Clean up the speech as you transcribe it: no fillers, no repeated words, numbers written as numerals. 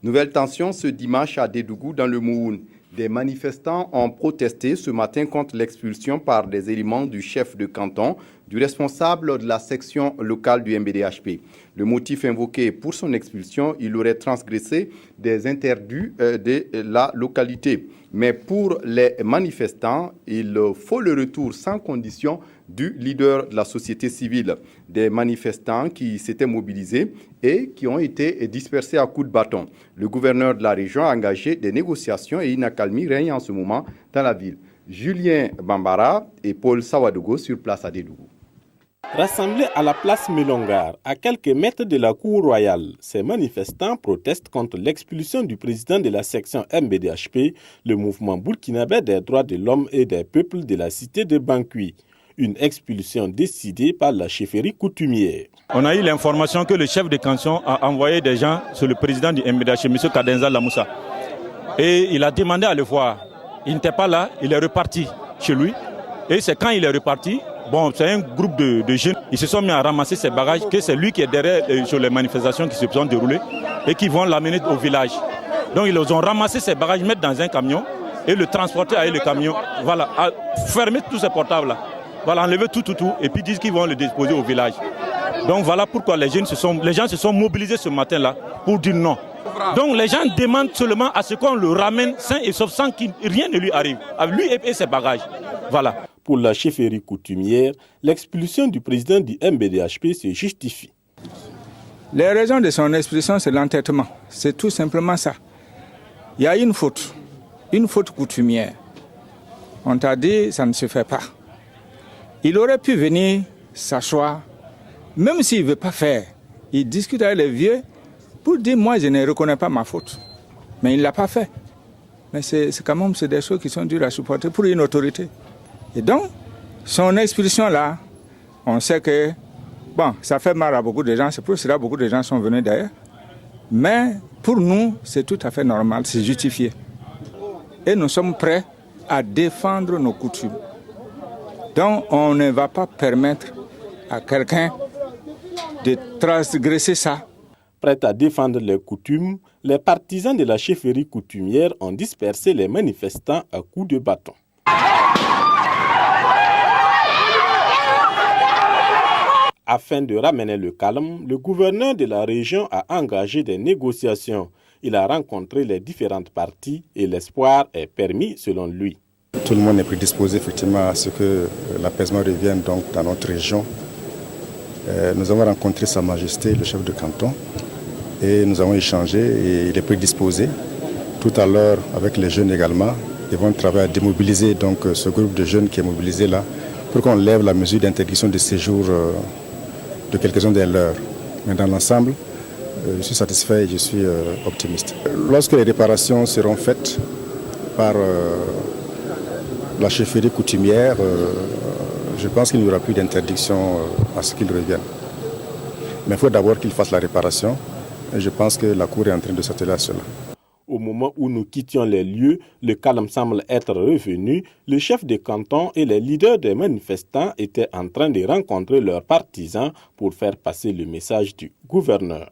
Nouvelle tension ce dimanche à Dédougou dans le Mouhoun. Des manifestants ont protesté ce matin contre l'expulsion par des éléments du chef de canton, du responsable de la section locale du MBDHP. Le motif invoqué pour son expulsion, il aurait transgressé des interdits de la localité. Mais pour les manifestants, il faut le retour sans condition du leader de la société civile. Des manifestants qui s'étaient mobilisés et qui ont été dispersés à coups de bâton. Le gouverneur de la région a engagé des négociations et une accalmie règne en ce moment dans la ville. Julien Bambara et Paul Sawadogo sur place à Dédougou. Rassemblés à la place Melongar, à quelques mètres de la cour royale, ces manifestants protestent contre l'expulsion du président de la section MBDHP, le mouvement burkinabé des droits de l'homme et des peuples de la cité de Bankui. Une expulsion décidée par la chefferie coutumière. On a eu l'information que le chef de canton a envoyé des gens sur le président du MBDHP, M. Kadenza Lamoussa. Et il a demandé à le voir. Il n'était pas là, il est reparti chez lui. Et c'est quand il est reparti, c'est un groupe de jeunes, ils se sont mis à ramasser ses bagages, que c'est lui qui est derrière sur les manifestations qui se sont déroulées et qui vont l'amener au village. Donc ils ont ramassé ses bagages, mettre dans un camion et le transporter avec le camion, voilà, fermer tous ces portables-là. Voilà, enlever tout, et puis disent qu'ils vont le déposer au village. Donc voilà pourquoi les gens se sont mobilisés ce matin-là pour dire non. Donc les gens demandent seulement à ce qu'on le ramène sain et sauf sans que rien ne lui arrive, à lui et ses bagages. Voilà. Pour la chefferie coutumière, l'expulsion du président du MBDHP se justifie. Les raisons de son expulsion, c'est l'entêtement. C'est tout simplement ça. Il y a une faute coutumière. On t'a dit, ça ne se fait pas. Il aurait pu venir s'asseoir, même s'il ne veut pas faire. Il discute avec les vieux pour dire, moi, je ne reconnais pas ma faute. Mais il ne l'a pas fait. Mais c'est quand même des choses qui sont dures à supporter pour une autorité. Et donc, son expulsion-là, on sait que, ça fait mal à beaucoup de gens. C'est pour cela que beaucoup de gens sont venus d'ailleurs. Mais pour nous, c'est tout à fait normal, c'est justifié. Et nous sommes prêts à défendre nos coutumes. Donc, on ne va pas permettre à quelqu'un de transgresser ça. Prêts à défendre les coutumes, les partisans de la chefferie coutumière ont dispersé les manifestants à coups de bâton. Afin de ramener le calme, le gouverneur de la région a engagé des négociations. Il a rencontré les différentes parties et l'espoir est permis selon lui. Tout le monde est prédisposé effectivement à ce que l'apaisement revienne donc dans notre région. Nous avons rencontré Sa Majesté, le chef de canton, et nous avons échangé et il est prédisposé. Tout à l'heure, avec les jeunes également, ils vont travailler à démobiliser donc ce groupe de jeunes qui est mobilisé là pour qu'on lève la mesure d'interdiction de séjour de quelques-uns des leurs. Mais dans l'ensemble, je suis satisfait et je suis optimiste. Lorsque les réparations seront faites par la chefferie coutumière, je pense qu'il n'y aura plus d'interdiction à ce qu'ils reviennent. Mais il faut d'abord qu'ils fassent la réparation et je pense que la Cour est en train de s'atteler à cela. Au moment où nous quittions les lieux, le calme semble être revenu. Le chef de canton et les leaders des manifestants étaient en train de rencontrer leurs partisans pour faire passer le message du gouverneur.